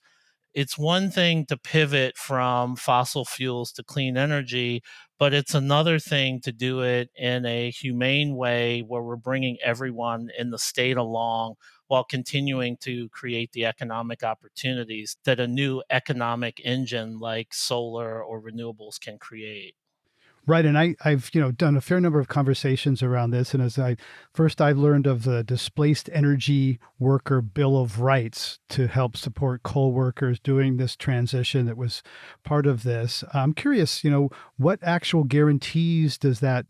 It's one thing to pivot from fossil fuels to clean energy, but it's another thing to do it in a humane way where we're bringing everyone in the state along while continuing to create the economic opportunities that a new economic engine like solar or renewables can create. Right, and I've done a fair number of conversations around this, and as I learned of the Displaced Energy Worker Bill of Rights to help support coal workers doing this transition that was part of this. I'm curious, what actual guarantees does that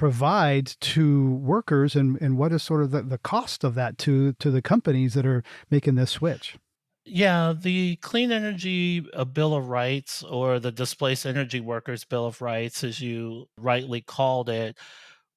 provide to workers, and what is sort of the cost of that to the companies that are making this switch? Yeah, the Clean Energy Bill of Rights, or the Displaced Energy Workers Bill of Rights, as you rightly called it,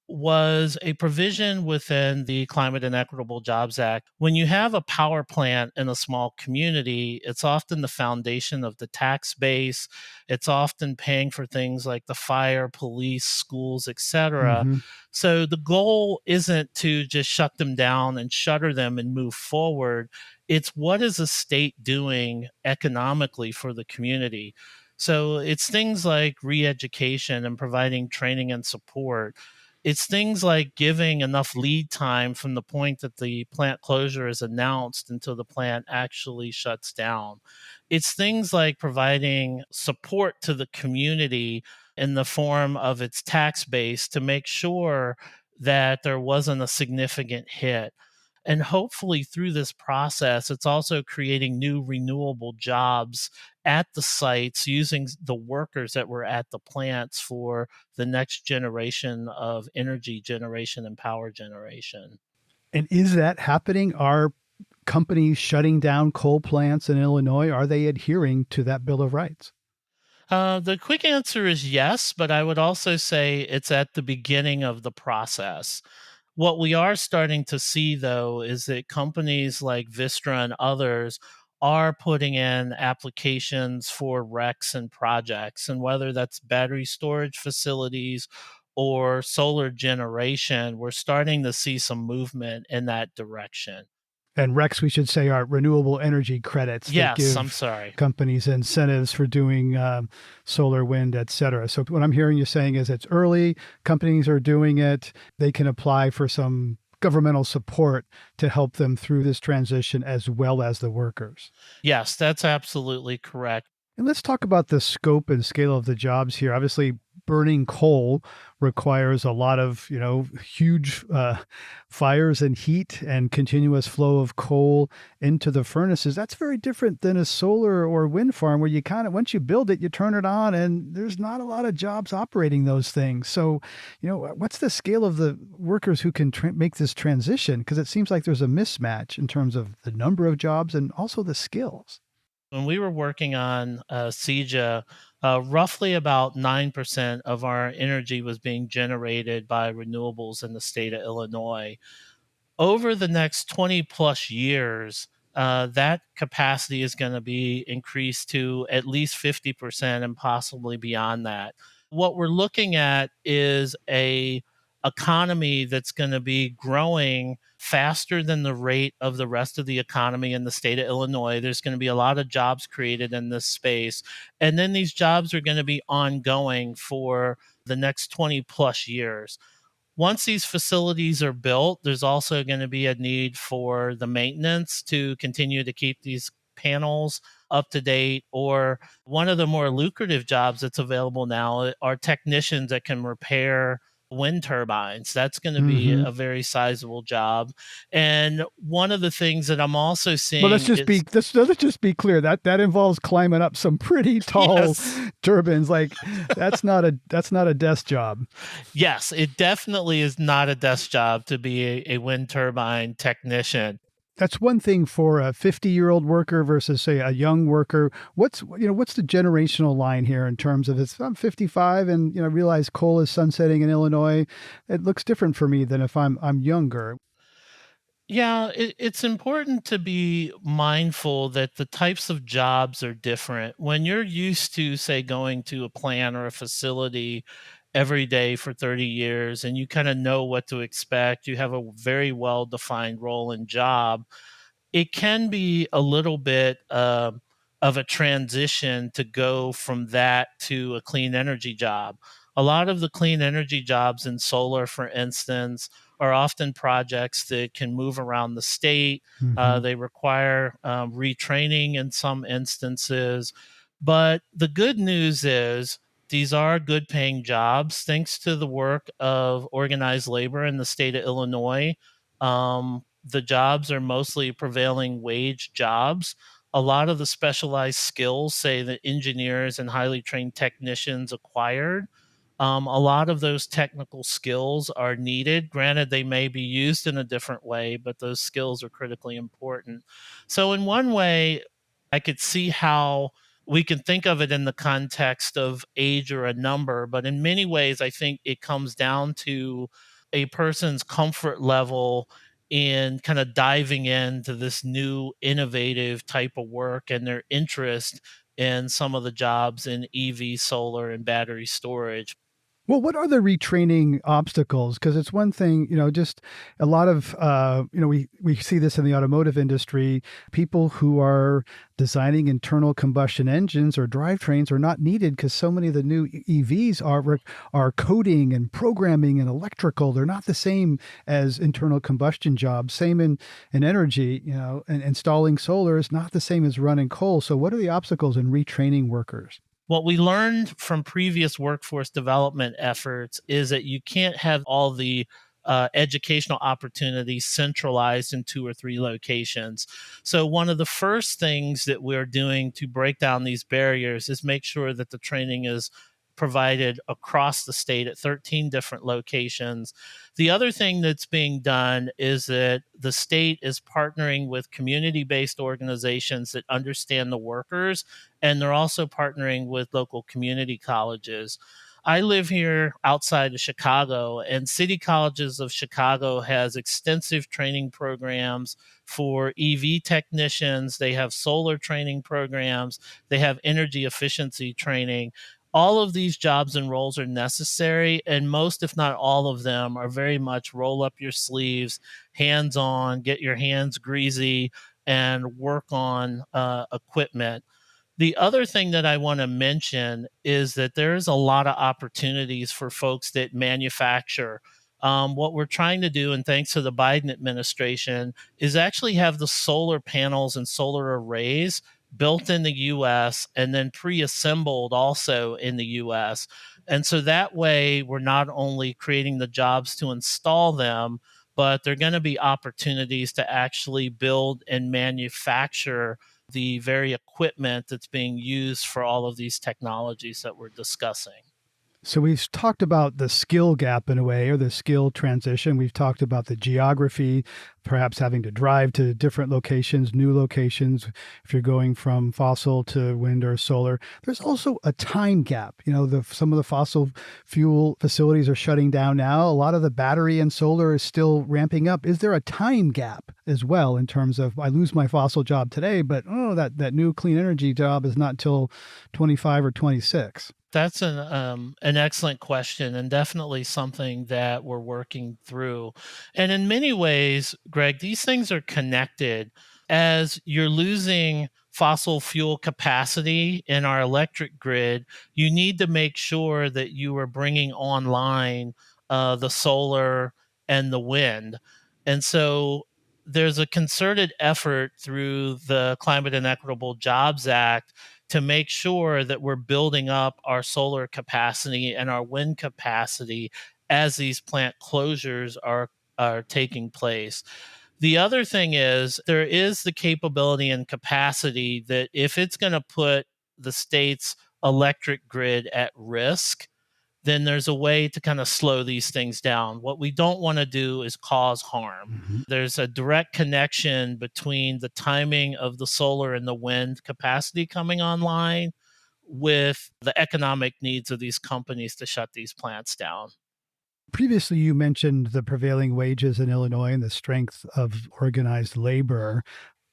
was a provision within the Climate and Equitable Jobs Act. When you have a power plant in a small community, it's often the foundation of the tax base. It's often paying for things like the fire, police, schools, etc. Hmm. So the goal isn't to just shut them down and shutter them and move forward. It's what is the state doing economically for the community? So it's things like re-education and providing training and support. It's things like giving enough lead time from the point that the plant closure is announced until the plant actually shuts down. It's things like providing support to the community in the form of its tax base to make sure that there wasn't a significant hit. And hopefully, through this process, it's also creating new renewable jobs at the sites using the workers that were at the plants for the next generation of energy generation and power generation. And is that happening? Are companies shutting down coal plants in Illinois? Are they adhering to that Bill of Rights? The quick answer is yes, but I would also say it's at the beginning of the process. What we are starting to see, though, is that companies like Vistra and others are putting in applications for RECs and projects, and whether that's battery storage facilities or solar generation, we're starting to see some movement in that direction. And RECs, we should say, are renewable energy credits that Yes, I'm give sorry. companies incentives for doing solar, wind, et cetera. So what I'm hearing you saying is it's early, companies are doing it, they can apply for some governmental support to help them through this transition as well as the workers. Yes, that's absolutely correct. And let's talk about the scope and scale of the jobs here. Obviously, burning coal requires a lot of, huge fires and heat and continuous flow of coal into the furnaces. That's very different than a solar or wind farm where you kind of, once you build it, you turn it on and there's not a lot of jobs operating those things. So, what's the scale of the workers who can make this transition? Because it seems like there's a mismatch in terms of the number of jobs and also the skills. When we were working on CEJA, roughly about 9% of our energy was being generated by renewables in the state of Illinois. Over the next 20 plus years, that capacity is going to be increased to at least 50% and possibly beyond that. What we're looking at is a economy that's going to be growing faster than the rate of the rest of the economy in the state of Illinois. There's going to be a lot of jobs created in this space. And then these jobs are going to be ongoing for the next 20 plus years. Once these facilities are built, there's also going to be a need for the maintenance to continue to keep these panels up to date. Or one of the more lucrative jobs that's available now are technicians that can repair wind turbines. That's going to be Mm-hmm. a very sizable job. And one of the things that I'm also seeing Well, let's just be clear that involves climbing up some pretty tall Yes. turbines. Like that's not a desk job. Yes, it definitely is not a desk job to be a wind turbine technician. That's one thing for a 50-year-old worker versus, say, a young worker. What's the generational line here in terms of if I'm 55 and realize coal is sunsetting in Illinois, it looks different for me than if I'm younger. Yeah, it's important to be mindful that the types of jobs are different. When you're used to, say, going to a plant or a facility every day for 30 years and you kind of know what to expect, you have a very well defined role and job, it can be a little bit of a transition to go from that to a clean energy job. A lot of the clean energy jobs in solar, for instance, are often projects that can move around the state. Mm-hmm. They require retraining in some instances. But the good news is these are good paying jobs thanks to the work of organized labor in the state of Illinois. The jobs are mostly prevailing wage jobs. A lot of the specialized skills, say, that engineers and highly trained technicians acquired, A lot of those technical skills are needed. Granted, they may be used in a different way, but those skills are critically important. So, in one way, I could see how we can think of it in the context of age or a number, but in many ways, I think it comes down to a person's comfort level in kind of diving into this new innovative type of work and their interest in some of the jobs in EV, solar, and battery storage. Well, what are the retraining obstacles? Because it's one thing, just a lot of, we see this in the automotive industry. People who are designing internal combustion engines or drivetrains are not needed because so many of the new EVs are coding and programming and electrical. They're not the same as internal combustion jobs. Same in energy, and installing solar is not the same as running coal. So, what are the obstacles in retraining workers? What we learned from previous workforce development efforts is that you can't have all the educational opportunities centralized in 2 or 3 locations. So, one of the first things that we're doing to break down these barriers is make sure that the training is provided across the state at 13 different locations. The other thing that's being done is that the state is partnering with community-based organizations that understand the workers, and they're also partnering with local community colleges. I live here outside of Chicago, and City Colleges of Chicago has extensive training programs for EV technicians. They have solar training programs. They have energy efficiency training. All of these jobs and roles are necessary, and most, if not all of them, are very much roll up your sleeves, hands on, get your hands greasy, and work on equipment. The other thing that I want to mention is that there's a lot of opportunities for folks that manufacture. What we're trying to do, and thanks to the Biden administration, is actually have the solar panels and solar arrays built in the US and then pre-assembled also in the US. And so that way we're not only creating the jobs to install them, but there are going to be opportunities to actually build and manufacture the very equipment that's being used for all of these technologies that we're discussing. So we've talked about the skill gap in a way, or the skill transition. We've talked about the geography, perhaps having to drive to different locations, new locations, if you're going from fossil to wind or solar. There's also a time gap. Some of the fossil fuel facilities are shutting down now. A lot of the battery and solar is still ramping up. Is there a time gap as well in terms of, I lose my fossil job today, but that new clean energy job is not till 25 or 26? That's an excellent question, and definitely something that we're working through. And in many ways, Greg, these things are connected. As you're losing fossil fuel capacity in our electric grid, you need to make sure that you are bringing online the solar and the wind. And so there's a concerted effort through the Climate and Equitable Jobs Act to make sure that we're building up our solar capacity and our wind capacity as these plant closures are taking place. The other thing is there is the capability and capacity that if it's going to put the state's electric grid at risk, then there's a way to kind of slow these things down. What we don't want to do is cause harm. Mm-hmm. There's a direct connection between the timing of the solar and the wind capacity coming online with the economic needs of these companies to shut these plants down. Previously, you mentioned the prevailing wages in Illinois and the strength of organized labor.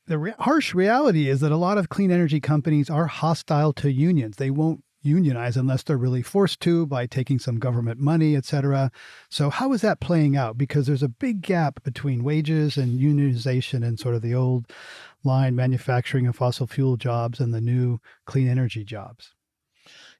The harsh reality is that a lot of clean energy companies are hostile to unions. They won't unionize unless they're really forced to by taking some government money, et cetera. So how is that playing out? Because there's a big gap between wages and unionization and sort of the old line manufacturing of fossil fuel jobs and the new clean energy jobs.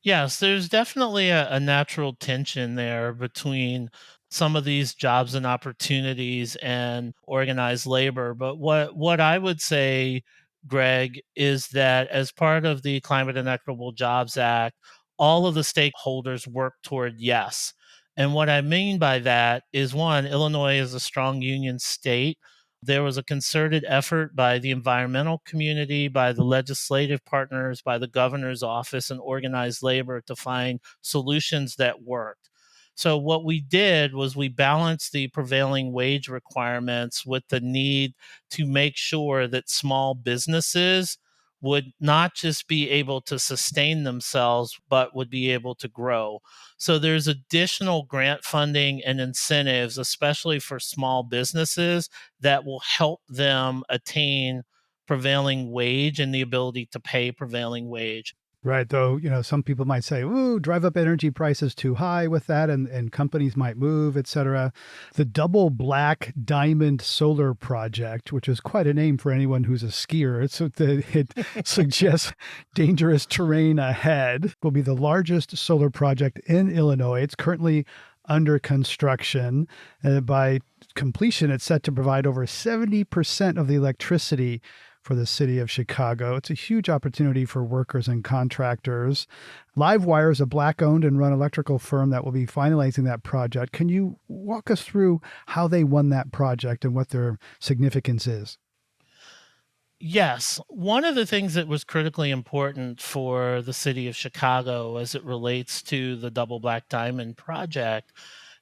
Yes, there's definitely a natural tension there between some of these jobs and opportunities and organized labor. But what I would say, Greg, is that as part of the Climate and Equitable Jobs Act, all of the stakeholders work toward yes. And what I mean by that is one, Illinois is a strong union state. There was a concerted effort by the environmental community, by the legislative partners, by the governor's office, and organized labor to find solutions that worked. So, what we did was we balanced the prevailing wage requirements with the need to make sure that small businesses would not just be able to sustain themselves, but would be able to grow. So there's additional grant funding and incentives, especially for small businesses, that will help them attain prevailing wage and the ability to pay prevailing wage. Right. Though, some people might say, ooh, drive up energy prices too high with that, and companies might move, et cetera. The Double Black Diamond Solar Project, which is quite a name for anyone who's a skier, it suggests dangerous terrain ahead, will be the largest solar project in Illinois. It's currently under construction. By completion, it's set to provide over 70% of the electricity for the city of Chicago. It's a huge opportunity for workers and contractors. Livewire is a Black-owned and run electrical firm that will be finalizing that project. Can you walk us through how they won that project and what their significance is? Yes. One of the things that was critically important for the city of Chicago as it relates to the Double Black Diamond project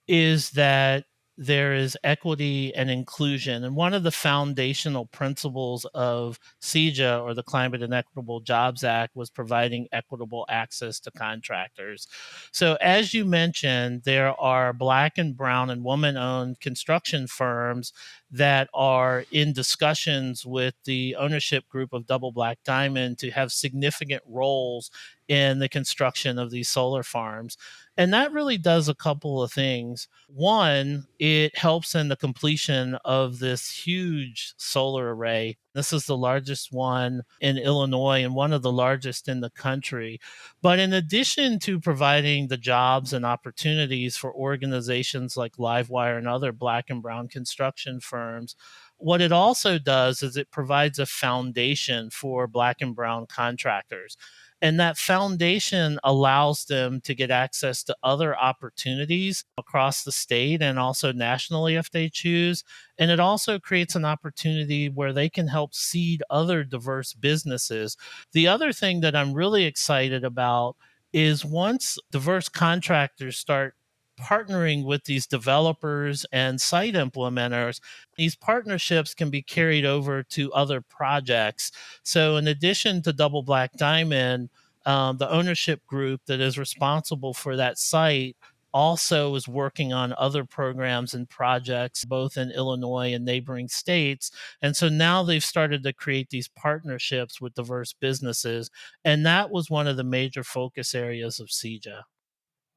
is that there is equity and inclusion. And one of the foundational principles of CEJA, or the Climate and Equitable Jobs Act, was providing equitable access to contractors. So, as you mentioned, there are Black and brown and woman-owned construction firms that are in discussions with the ownership group of Double Black Diamond to have significant roles in the construction of these solar farms. And that really does a couple of things. One, it helps in the completion of this huge solar array. This is the largest one in Illinois and one of the largest in the country. But in addition to providing the jobs and opportunities for organizations like Livewire and other Black and brown construction firms, what it also does is it provides a foundation for Black and brown contractors. And that foundation allows them to get access to other opportunities across the state and also nationally if they choose. And it also creates an opportunity where they can help seed other diverse businesses. The other thing that I'm really excited about is once diverse contractors start partnering with these developers and site implementers, these partnerships can be carried over to other projects. So, in addition to Double Black Diamond, the ownership group that is responsible for that site also is working on other programs and projects, both in Illinois and neighboring states. And so now they've started to create these partnerships with diverse businesses. And that was one of the major focus areas of CEJA.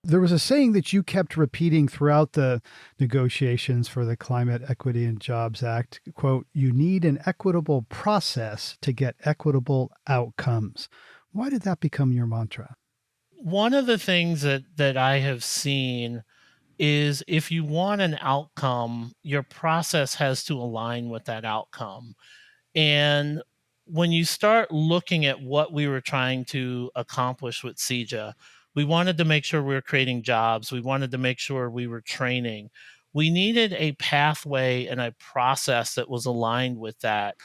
There was a saying that you kept repeating throughout the negotiations for the Climate Equity and Jobs Act, quote, "You need an equitable process to get equitable outcomes." Why did that become your mantra? One of the things that I have seen is if you want an outcome, your process has to align with that outcome. And when you start looking at what we were trying to accomplish with CEJA, we wanted to make sure we were creating jobs. We wanted to make sure we were training. We needed a pathway and a process that was aligned with that.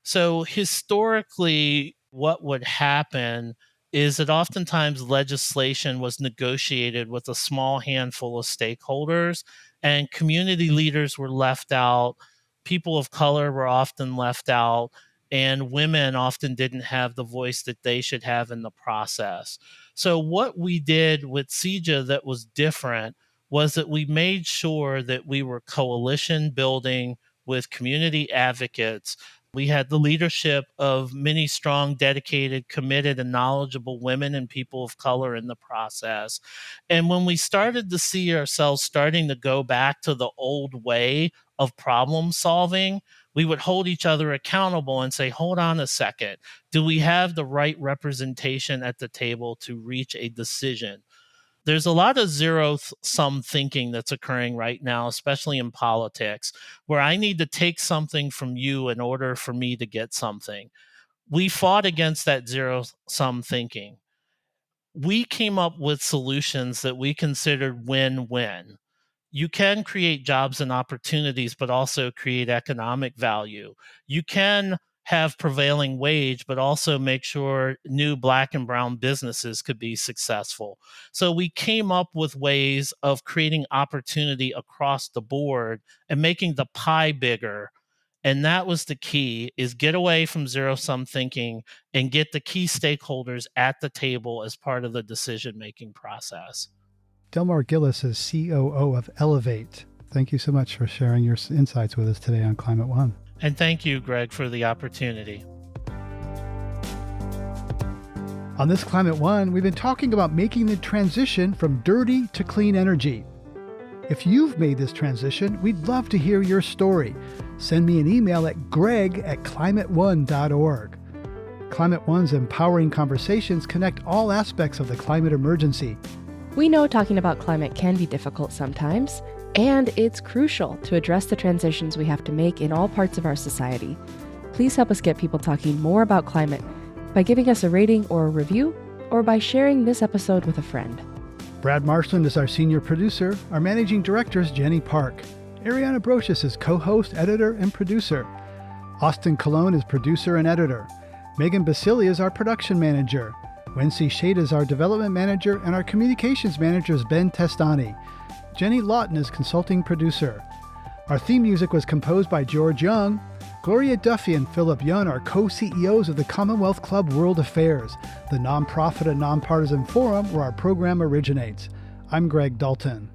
So historically, what would happen is that oftentimes legislation was negotiated with a small handful of stakeholders, and community leaders were left out. People of color were often left out, and women often didn't have the voice that they should have in the process. So, what we did with CEJA that was different was that we made sure that we were coalition building with community advocates. We had the leadership of many strong, dedicated, committed, and knowledgeable women and people of color in the process. And when we started to see ourselves starting to go back to the old way of problem solving, we would hold each other accountable and say, hold on a second. Do we have the right representation at the table to reach a decision? There's a lot of zero-sum thinking that's occurring right now, especially in politics, where I need to take something from you in order for me to get something. We fought against that zero-sum thinking. We came up with solutions that we considered win-win. you can create jobs and opportunities, but also create economic value. You can have prevailing wage, but also make sure new Black and brown businesses could be successful. So we came up with ways of creating opportunity across the board and making the pie bigger. And that was the key, is get away from zero-sum thinking and get the key stakeholders at the table as part of the decision-making process. Delmar Gillis is COO of Elevate. Thank you so much for sharing your insights with us today on Climate One. And thank you, Greg, for the opportunity. On this Climate One, we've been talking about making the transition from dirty to clean energy. If you've made this transition, we'd love to hear your story. Send me an email at greg@climateone.org. Climate One's empowering conversations connect all aspects of the climate emergency. We know talking about climate can be difficult sometimes, and it's crucial to address the transitions we have to make in all parts of our society. Please help us get people talking more about climate by giving us a rating or a review, or by sharing this episode with a friend. Brad Marshland is our senior producer. Our managing director is Jenny Park. Ariana Brocious is co-host, editor, and producer. Austin Colon is producer and editor. Megan Basili is our production manager. Wency Shade is our development manager, and our communications manager is Ben Testani. Jenny Lawton is consulting producer. Our theme music was composed by George Young. Gloria Duffy and Philip Yun are co-CEOs of the Commonwealth Club World Affairs, the nonprofit and nonpartisan forum where our program originates. I'm Greg Dalton.